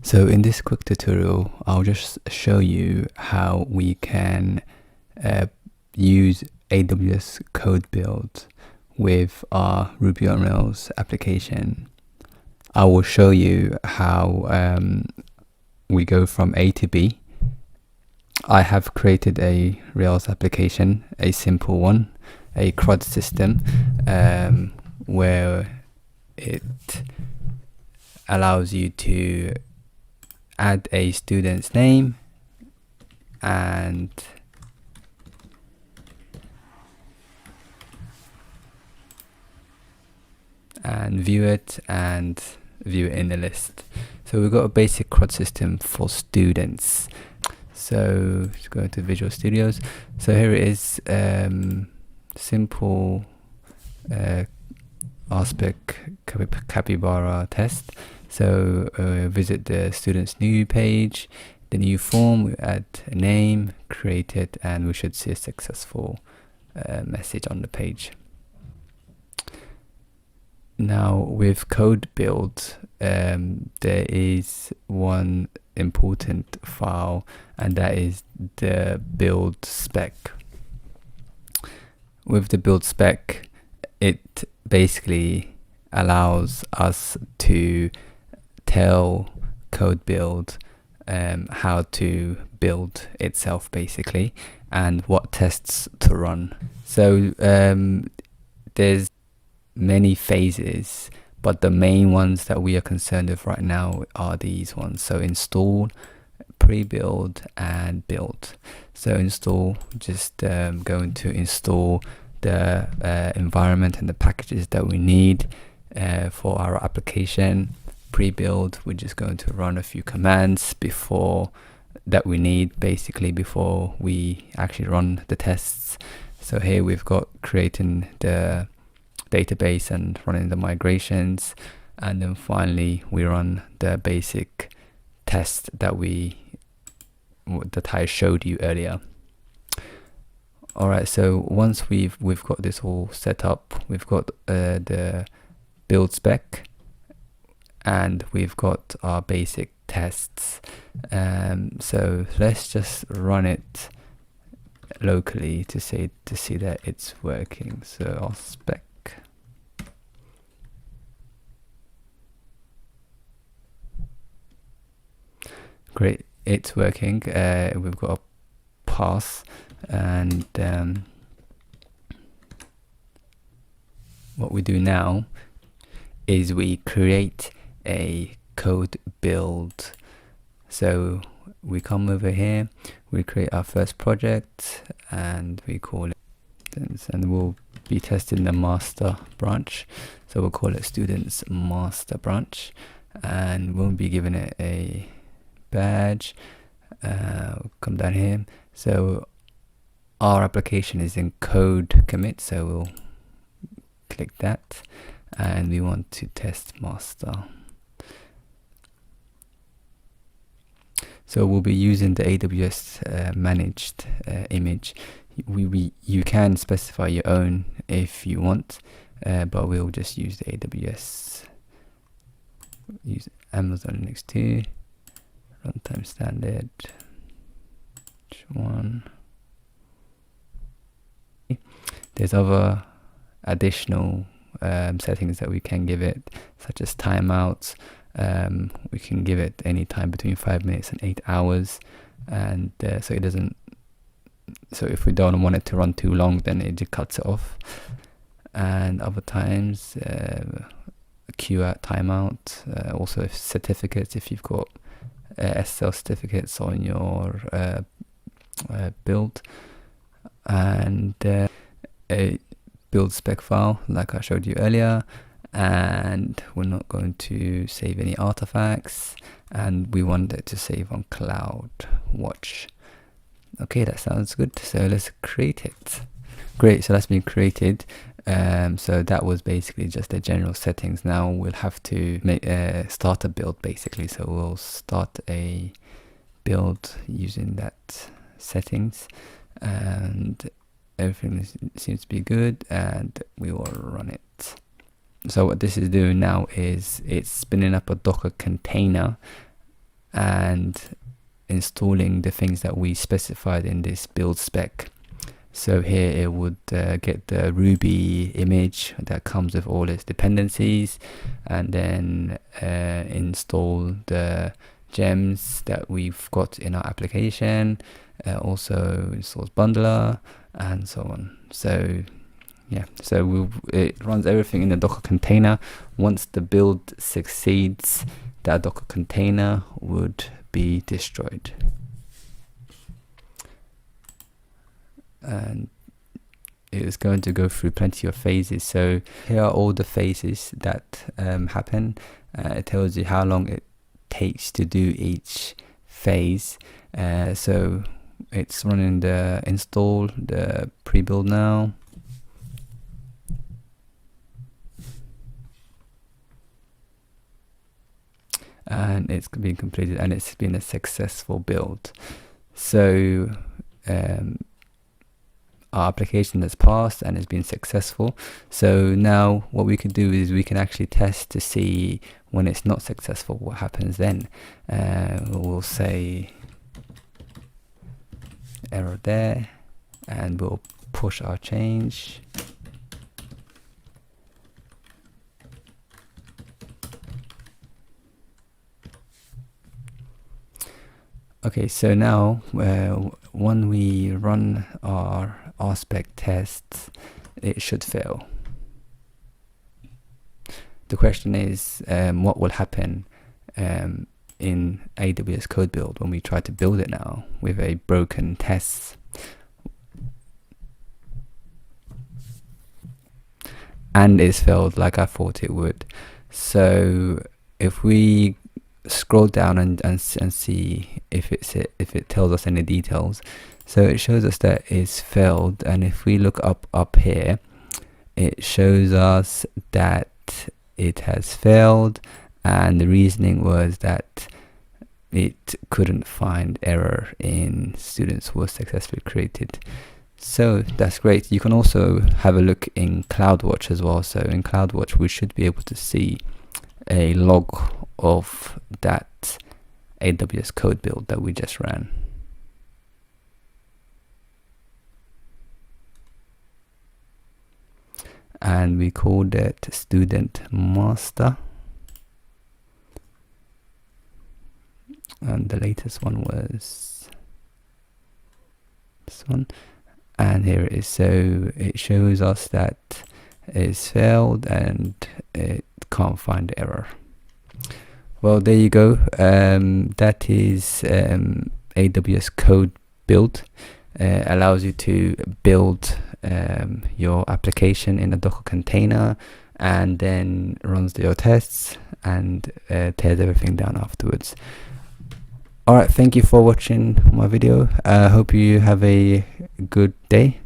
So in this quick tutorial, I'll just show you how we can use AWS CodeBuild with our Ruby on Rails application. I will show you how we go from A to B. I have created a Rails application, a simple one, a CRUD system, where it allows you to add a student's name and view it in the list. So we've got a basic CRUD system for students. So let's go to Visual Studios. So here it is, simple aspect capybara test. So visit the student's new page, the new form, we add a name, create it, and we should see a successful message on the page. Now with CodeBuild, there is one important file, and that is the build spec. With the build spec, it basically allows us to tell CodeBuild how to build itself basically, and what tests to run. So there's many phases, but the main ones that we are concerned with right now are these ones. So install, pre-build, and build. So install, just going to install the environment and the packages that we need for our application. Pre-build, we're just going to run a few commands before that we need, basically before we actually run the tests. So here we've got creating the database and running the migrations, and then finally we run the basic test that I showed you earlier. Alright, so once we've got this all set up, we've got the build spec, and we've got our basic tests. So let's just run it locally to see that it's working. So our spec. Great, it's working. We've got a pass, and what we do now is we create a code build. So we come over here, we create our first project, and we call it, and we'll be testing the master branch. So we'll call it students master branch, and we'll be giving it a badge. We'll come down here. So our application is in code commit, so we'll click that, and we want to test master. So we'll be using the AWS managed image. You can specify your own if you want, but we'll just use the AWS. Use Amazon Linux 2, runtime standard. Which one? There's other additional settings that we can give it, such as timeouts. We can give it any time between 5 minutes and 8 hours, and so it doesn't. So if we don't want it to run too long, then it just cuts it off. And other times, queue out timeout. Also certificates, if you've got SSL certificates on your build, and a build spec file like I showed you earlier. And we're not going to save any artifacts, and we want it to save on CloudWatch. Okay, that sounds good. So let's create it. Great, so that's been created. So that was basically just the general settings. Now we'll have to make start a build basically. So we'll start a build using that settings, and everything seems to be good, and we will run it. So what this is doing now is it's spinning up a Docker container and installing the things that we specified in this build spec. So here it would get the Ruby image that comes with all its dependencies, and then install the gems that we've got in our application, also installs bundler and so on. So yeah, so it runs everything in a Docker container. Once the build succeeds, that Docker container would be destroyed. And it is going to go through plenty of phases. So here are all the phases that happen. It tells you how long it takes to do each phase. So it's running the install, the pre-build now. And it's been completed, and it's been a successful build. So our application has passed and has been successful. So now what we can do is we can actually test to see when it's not successful, what happens then. We'll say error there, and we'll push our change. Okay, so now when we run our RSpec tests, it should fail. The question is, what will happen in AWS CodeBuild when we try to build it now with a broken test? And it's failed like I thought it would. So if we scroll down and see if it tells us any details, so it shows us that it's failed. And if we look up here, it shows us that it has failed, and the reasoning was that it couldn't find error in students who were successfully created. So that's great. You can also have a look in CloudWatch as well. So in CloudWatch we should be able to see a log of that AWS CodeBuild that we just ran. And we called it student master, and the latest one was this one, and here it is. So it shows us that it's failed and it can't find error. Well, there you go. That is AWS CodeBuild. Allows you to build your application in a Docker container, and then runs your tests and tears everything down afterwards. Alright, thank you for watching my video. I hope you have a good day.